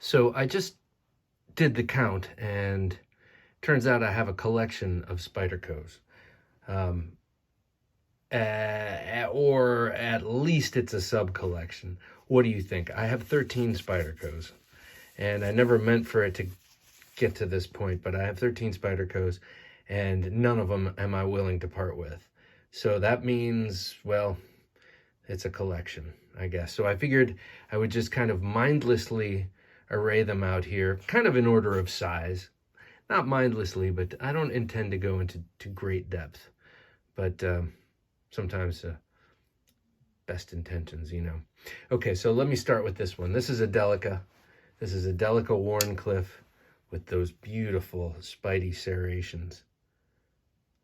So I just did the count, and turns out I have a collection of Spydercos. Or at least it's a sub-collection. What do you think? I have 13 Spydercos, and I never meant for it to get to this point, but I have 13 Spydercos, and none of them am I willing to part with. So that means, well, it's a collection, I guess. So I figured I would just kind of mindlessly array them out here, kind of in order of size. Not mindlessly, but I don't intend to go into great depth. But sometimes best intentions, you know. Okay, so let me start with this one. This is a Delica. This is a Delica Wharncliffe with those beautiful Spidey serrations.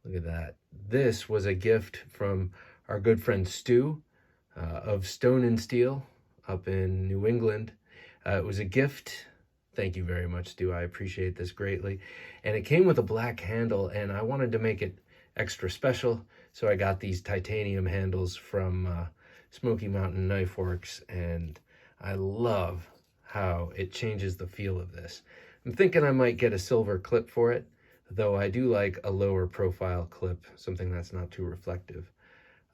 Look at that. This was a gift from our good friend Stu of Stone and Steel up in New England. It was a gift. Thank you very much, Stu. I appreciate this greatly. And it came with a black handle, and I wanted to make it extra special, so I got these titanium handles from Smoky Mountain Knife Works, and I love how it changes the feel of this. I'm thinking I might get a silver clip for it, though I do like a lower profile clip, something that's not too reflective.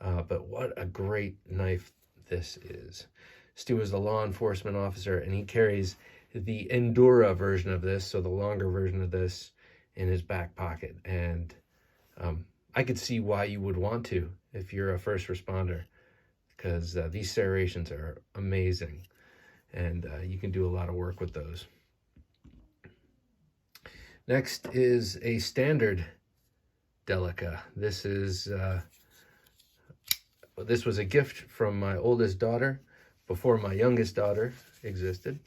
But what a great knife this is. Stu is a law enforcement officer, and he carries the Endura version of this, so the longer version of this, in his back pocket. And I could see why you would want to if you're a first responder, because these serrations are amazing, and you can do a lot of work with those. Next is a standard Delica. This was a gift from my oldest daughter before my youngest daughter existed,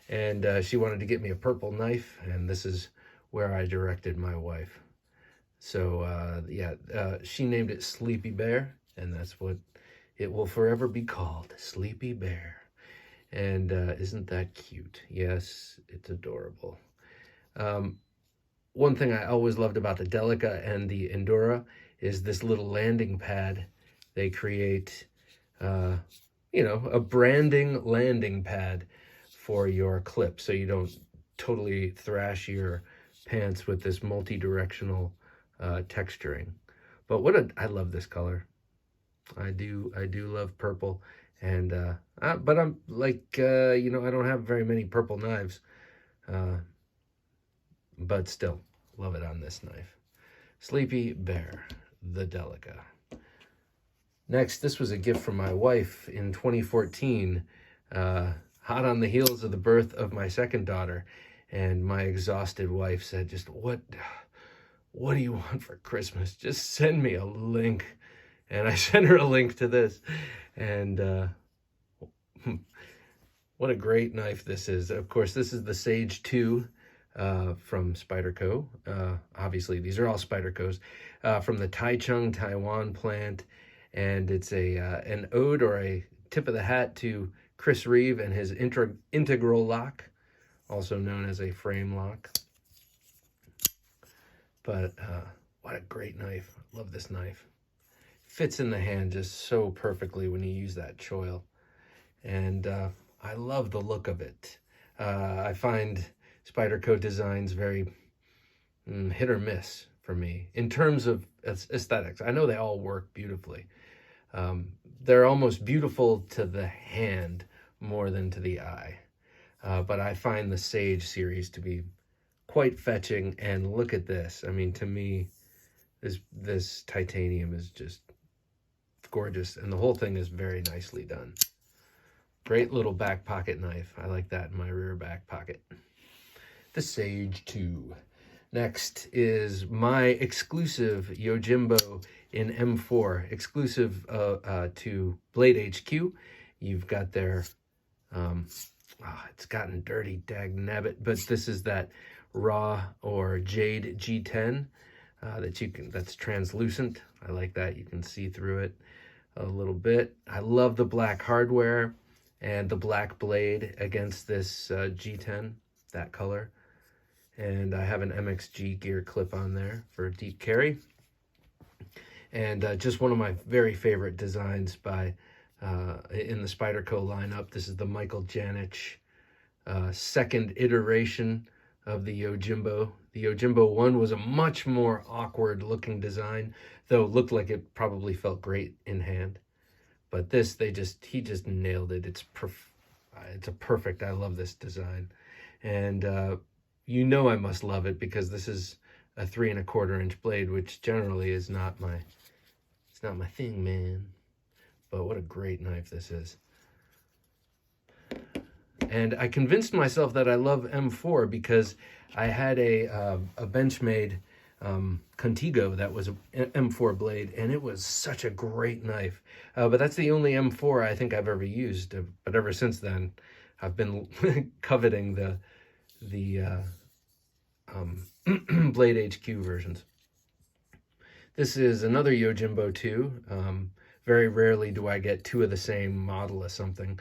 and she wanted to get me a purple knife, and this is where I directed my wife. So she named it Sleepy Bear, and that's what it will forever be called, Sleepy Bear. And isn't that cute? Yes, it's adorable. One thing I always loved about the Delica and the Endura is this little landing pad. They create, a branding landing pad for your clip, so you don't totally thrash your pants with this multi-directional texturing. But I love this color. I do love purple, and but I'm like I don't have very many purple knives, but still love it on this knife. Sleepy Bear, the Delica. Next, this was a gift from my wife in 2014, hot on the heels of the birth of my second daughter, and my exhausted wife said, just what do you want for Christmas? Just send me a link. And I sent her a link to this, and what a great knife this is. Of course, this is the Sage II from Spyderco. Obviously, these are all Spydercos from the Taichung, Taiwan plant, and it's an ode or a tip of the hat to Chris Reeve and his integral lock, also known as a frame lock. But what a great knife. Love this knife. Fits in the hand just so perfectly when you use that choil. And I love the look of it. I find Spyderco designs very hit or miss for me in terms of aesthetics. I know they all work beautifully. They're almost beautiful to the hand more than to the eye. But I find the Sage series to be quite fetching, and look at this. I mean, to me, this titanium is just gorgeous, and the whole thing is very nicely done. Great little back pocket knife. I like that in my rear back pocket. The Sage II. Next is my exclusive Yojimbo in M4, exclusive to Blade HQ. You've got their, it's gotten dirty, dag nabbit, but this is that raw or jade G10 that's translucent. I like that. You can see through it a little bit. I love the black hardware and the black blade against this G10, that color. And I have an MXG gear clip on there for deep carry. And just one of my very favorite designs by in the Spyderco lineup. This is the Michael Janich second iteration of the Yojimbo. The Yojimbo 1 was a much more awkward looking design, though it looked like it probably felt great in hand. But this, he just nailed it. It's a perfect, I love this design. And you know I must love it because this is a 3 1/4 inch blade, which generally is not my, it's not my thing, man. But what a great knife this is. And I convinced myself that I love M4 because I had a Benchmade Contigo that was an M4 blade, and it was such a great knife. But that's the only M4 I think I've ever used. But ever since then, I've been coveting the Blade HQ versions. This is another Yojimbo 2. Very rarely do I get 2 of the same model of something.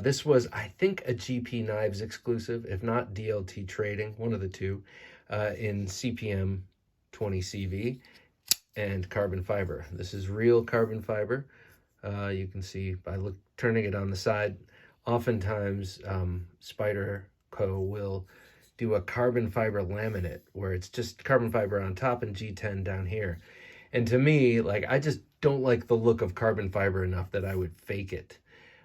This was, I think, a GP Knives exclusive, if not DLT Trading, one of the two, in CPM 20CV and carbon fiber. This is real carbon fiber. You can see by turning it on the side. Oftentimes, Spyderco will do a carbon fiber laminate where it's just carbon fiber on top and G10 down here. And to me, like, I just don't like the look of carbon fiber enough that I would fake it.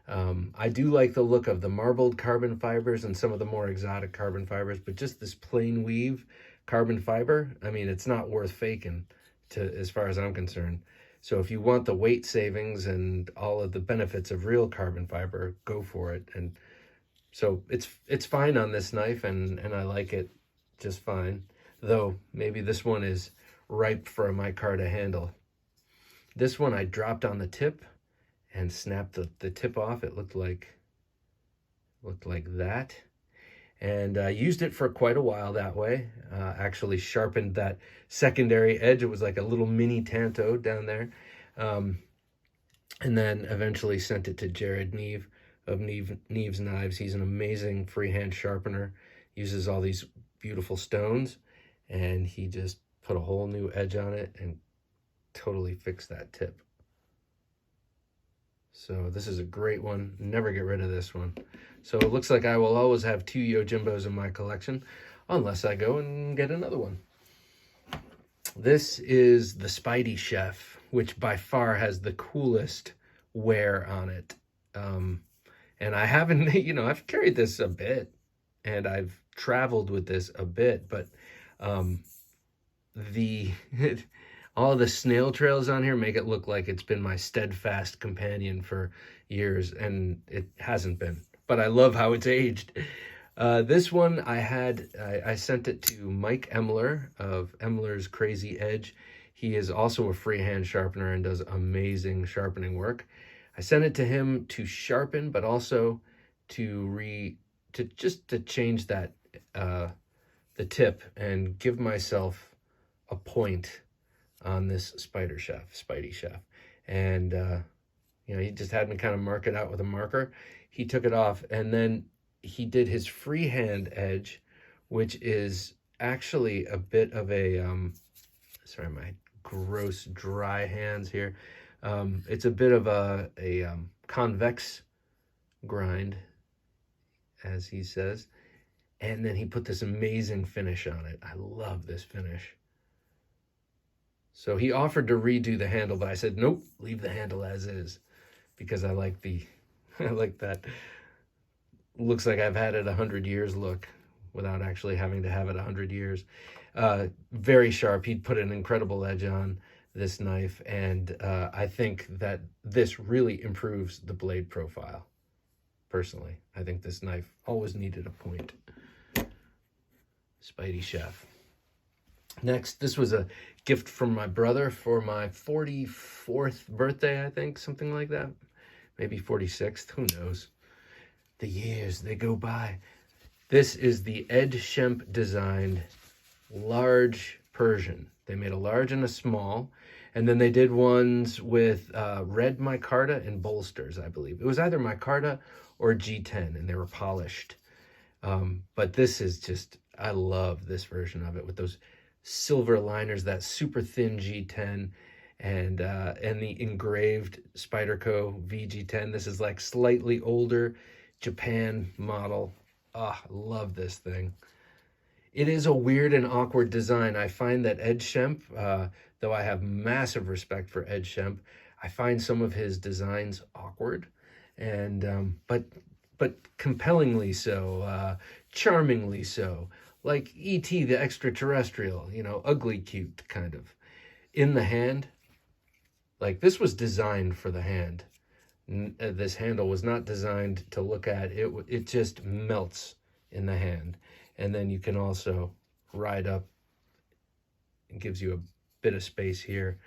I do like the look of the marbled carbon fibers and some of the more exotic carbon fibers, but just this plain weave carbon fiber, I mean, it's not worth faking as far as I'm concerned. So if you want the weight savings and all of the benefits of real carbon fiber, go for it. And so it's fine on this knife, and I like it just fine. Though maybe this one is ripe for a micarta handle. This one I dropped on the tip and snapped the tip off. It looked like that. And I used it for quite a while that way. Actually sharpened that secondary edge. It was like a little mini Tanto down there. And then eventually sent it to Jared Neve of Neve's Knives. He's an amazing freehand sharpener. Uses all these beautiful stones. And he just put a whole new edge on it and totally fixed that tip. So this is a great one. Never get rid of this one. So it looks like I will always have 2 Yojimbos in my collection, unless I go and get another one. This is the Spydiechef, which by far has the coolest wear on it. And I haven't, you know, I've carried this a bit, and I've traveled with this a bit, but all the snail trails on here make it look like it's been my steadfast companion for years, and it hasn't been. But I love how it's aged. This one I sent it to Mike Emler of Emler's Crazy Edge. He is also a freehand sharpener and does amazing sharpening work. I sent it to him to sharpen, but also to change that the tip and give myself a point on this Spydiechef. And you know, he just had me kind of mark it out with a marker. He took it off, and then he did his freehand edge, which is actually a bit of a sorry, my gross dry hands here. It's a bit of a convex grind, as he says. And then he put this amazing finish on it. I love this finish. So he offered to redo the handle, but I said, nope, leave the handle as is, because I like that. Looks like I've had it 100 years look, without actually having to have it 100 years. Very sharp. He'd put an incredible edge on this knife, and I think that this really improves the blade profile. Personally, I think this knife always needed a point. Spydiechef. Next, this was a gift from my brother for my 44th birthday, I think, something like that. Maybe 46th, who knows. The years, they go by. This is the Ed Shemp designed large Persian. They made a large and a small, and then they did ones with red micarta and bolsters, I believe. It was either micarta or G10, and they were polished. But this is just, I love this version of it with those silver liners, that super thin G10, and the engraved Spyderco VG10. This is like slightly older Japan model. Ah, love this thing. It is a weird and awkward design. I find that Ed Shemp, though I have massive respect for Ed Shemp, I find some of his designs awkward, and but compellingly so, charmingly so. Like E.T. the extraterrestrial, you know, ugly cute kind of. In the hand, like this was designed for the hand. This handle was not designed to look at. It just melts in the hand. And then you can also ride up. It gives you a bit of space here.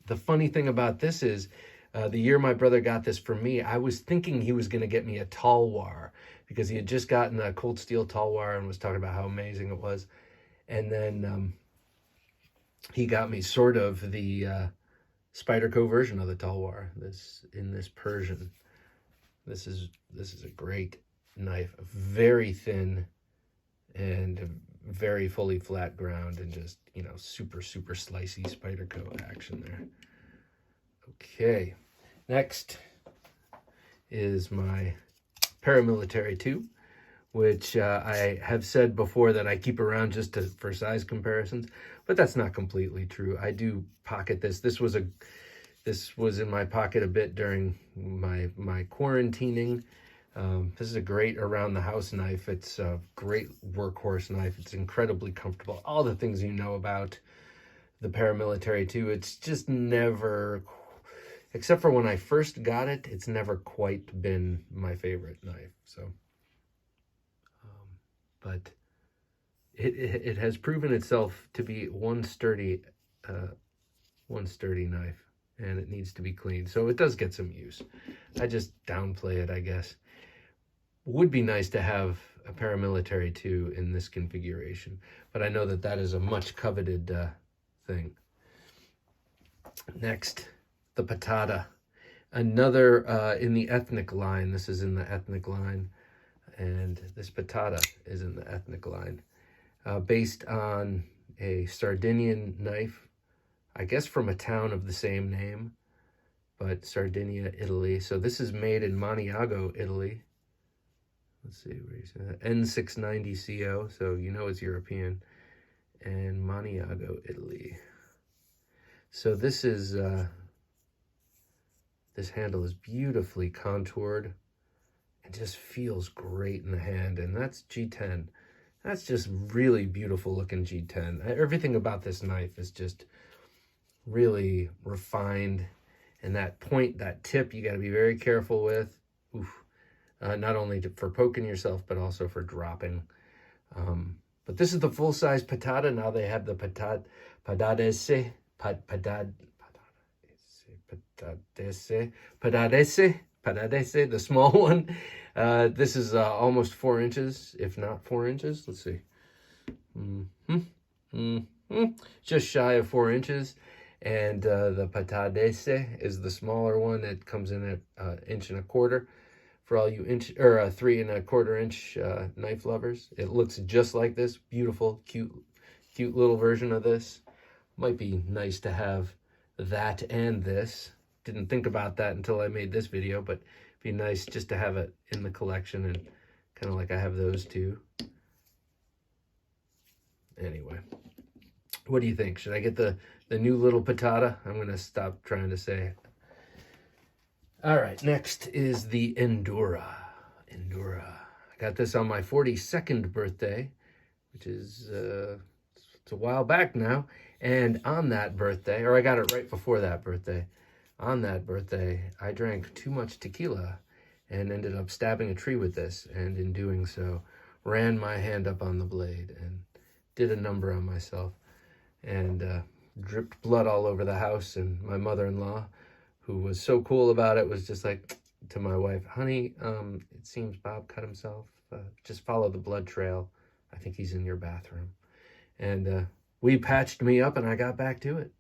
The funny thing about this is, the year my brother got this for me, I was thinking he was going to get me a Talwar because he had just gotten a cold steel Talwar and was talking about how amazing it was. And then he got me sort of the Spyderco version of the Talwar, in this Persian. This is a great knife, very thin and very fully flat ground, and just, you know, super slicey Spyderco action there. Okay, next is my Paramilitary 2, which I have said before that I keep around just for size comparisons, but that's not completely true. I do pocket this. This was in my pocket a bit during my quarantining. This is a great around the house knife. It's a great workhorse knife. It's incredibly comfortable. All the things you know about the Paramilitary 2. It's just never, except for when I first got it, it's never quite been my favorite knife. So, but it has proven itself to be one sturdy knife, and it needs to be cleaned. So it does get some use. I just downplay it, I guess. Would be nice to have a Paramilitary 2 in this configuration, but I know that that is a much coveted thing. Next, the Pattada, another in the ethnic line. This is in the ethnic line, and this Pattada is in the ethnic line, based on a Sardinian knife, I guess from a town of the same name, but Sardinia, Italy. So this is made in Maniago, Italy. Let's see, where you say that? N690CO, so you know it's European. And Maniago, Italy. So this is, this handle is beautifully contoured and just feels great in the hand. And that's G10. That's just really beautiful looking G10. Everything about this knife is just really refined. And that point, that tip, you got to be very careful with. Oof. Not only for poking yourself, but also for dropping. But this is the full-size Pattada. Now they have the Patadese, the small one. This is almost 4 inches, if not 4 inches. Let's see. Just shy of 4 inches. And the Patadese is the smaller one. It comes in at 1.25 inches. For all you 3.25 inch knife lovers, it looks just like this. Beautiful, cute little version of this. Might be nice to have that and this. Didn't think about that until I made this video, but it'd be nice just to have it in the collection, and kind of like I have those two. Anyway, what do you think? Should I get the new little Pattada? I'm going to stop trying to say it. All right, next is the Endura. I got this on my 42nd birthday, which is it's a while back now. And on that birthday, or I got it right before that birthday, on that birthday, I drank too much tequila and ended up stabbing a tree with this. And in doing so, ran my hand up on the blade and did a number on myself, and dripped blood all over the house. And my mother-in-law, who was so cool about it, was just like to my wife, honey, it seems Bob cut himself. Just follow the blood trail. I think he's in your bathroom. And we patched me up, and I got back to it.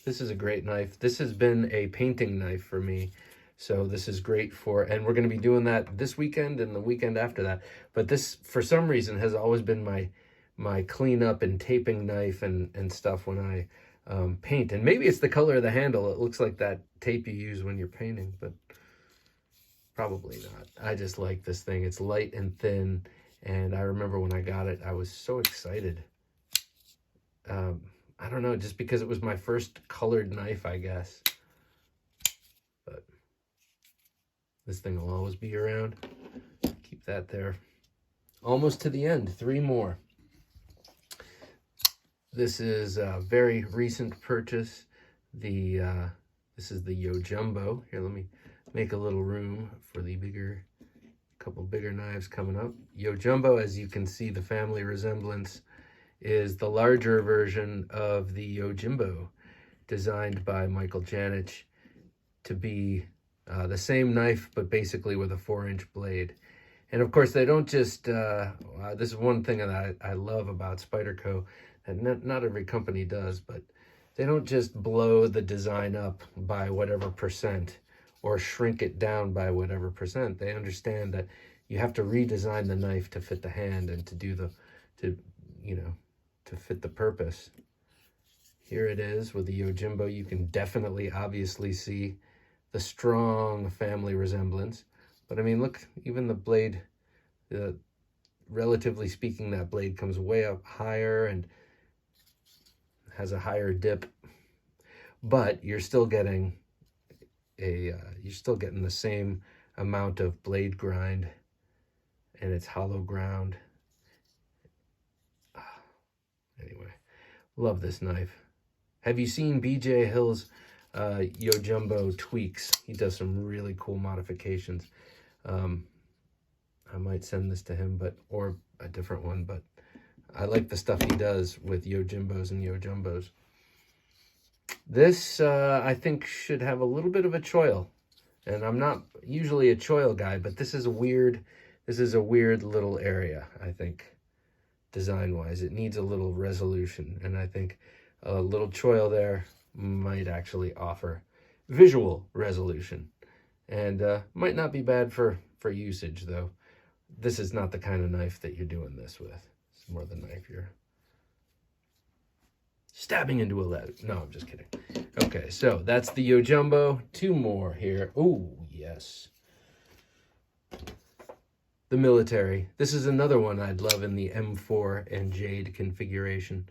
This is a great knife. This has been a painting knife for me. So this is great and we're going to be doing that this weekend and the weekend after that. But this, for some reason, has always been my cleanup and taping knife and stuff when I paint. And maybe it's the color of the handle. It looks like that tape you use when you're painting, but Probably not. I just like this thing. It's light and thin, and I remember when I got it, I was so excited. I don't know, just because it was my first colored knife, I guess. But this thing will always be around. Keep that there. Almost to the end. 3 more. This is a very recent purchase. This is the Yo Jumbo. Here, let me make a little room for the couple bigger knives coming up. Yo Jumbo, as you can see, the family resemblance is the larger version of the Yojimbo, designed by Michael Janich to be the same knife, but basically with a 4-inch blade. And of course, they don't just, this is one thing that I love about Spyderco, that not every company does, but they don't just blow the design up by whatever percent or shrink it down by whatever percent. They understand that you have to redesign the knife to fit the hand and to fit the purpose. Here it is with the Yojimbo. You can definitely, obviously see the strong family resemblance. But I mean, look, even the blade, relatively speaking, that blade comes way up higher and has a higher dip. But you're still getting the same amount of blade grind, and it's hollow ground. Anyway, love this knife. Have you seen BJ Hill's Yojumbo tweaks? He does some really cool modifications. I might send this to him, or a different one, but I like the stuff he does with Yojimbos and Yojumbos. This, I think, should have a little bit of a choil. And I'm not usually a choil guy, but this is a weird little area, I think, design-wise. It needs a little resolution, and I think a little choil there might actually offer visual resolution. And might not be bad for usage, though. This is not the kind of knife that you're doing this with. It's more the knife you're stabbing into a leather. No, I'm just kidding. Okay, so that's the Yojumbo. 2 more here. Oh, yes. The military. This is another one I'd love in the M4 and Jade configuration.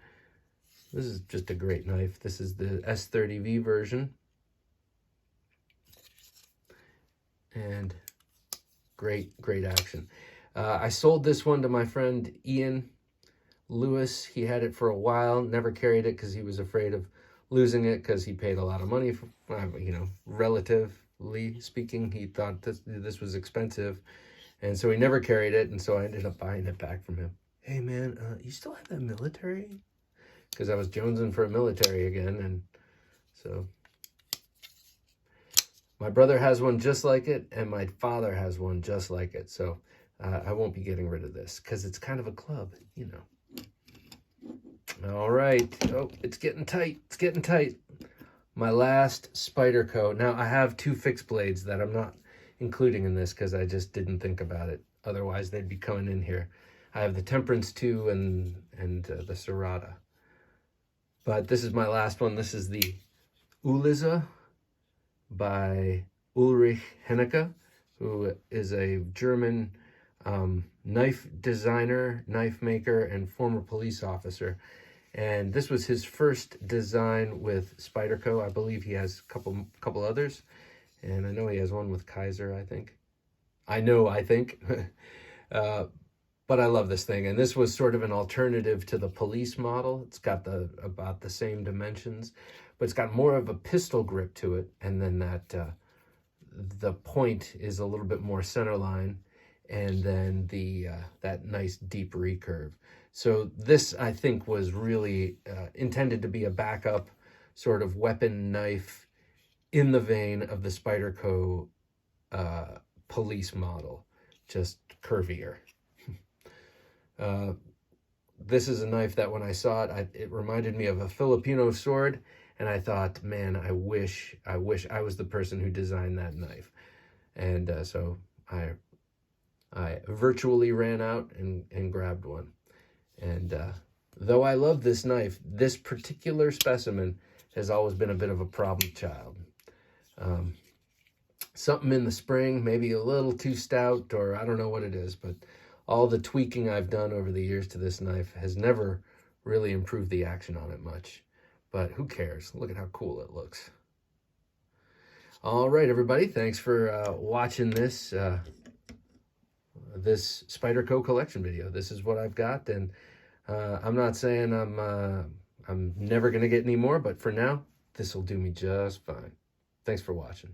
This is just a great knife. This is the S30V version. And great action. I sold this one to my friend Ian Lewis. He had it for a while, never carried it because he was afraid of losing it because he paid a lot of money for, relatively speaking, he thought this was expensive. And so he never carried it, and so I ended up buying it back from him. Hey, man, you still have that military? Because I was jonesing for a military again, and so my brother has one just like it, and my father has one just like it. So I won't be getting rid of this because it's kind of a club, All right. Oh, it's getting tight. It's getting tight. My last Spyderco. Now, I have 2 fixed blades that I'm not including in this because I just didn't think about it. Otherwise, they'd be coming in here. I have the Temperance 2 and the Serrata. But this is my last one. This is the Uliza by Ulrich Hennecke, who is a German knife designer, knife maker, and former police officer. And this was his first design with Spyderco. I believe he has a couple others. And I know he has one with Kaiser, I think. I think. But I love this thing. And this was sort of an alternative to the police model. It's got about the same dimensions, but it's got more of a pistol grip to it. And then the point is a little bit more centerline. And then that nice deep recurve. So this, I think, was really intended to be a backup sort of weapon knife in the vein of the Spyderco police model, just curvier. This is a knife that when I saw it, it reminded me of a Filipino sword, and I thought, man, I wish I was the person who designed that knife. And so I virtually ran out and grabbed one. And though I love this knife, this particular specimen has always been a bit of a problem child. something in the spring, maybe a little too stout, or I don't know what it is, but all the tweaking I've done over the years to this knife has never really improved the action on it much. But who cares? Look at how cool it looks. All right, everybody, thanks for watching this this Spyderco collection video. This is what I've got, and I'm not saying I'm never going to get any more, but for now, this will do me just fine. Thanks for watching.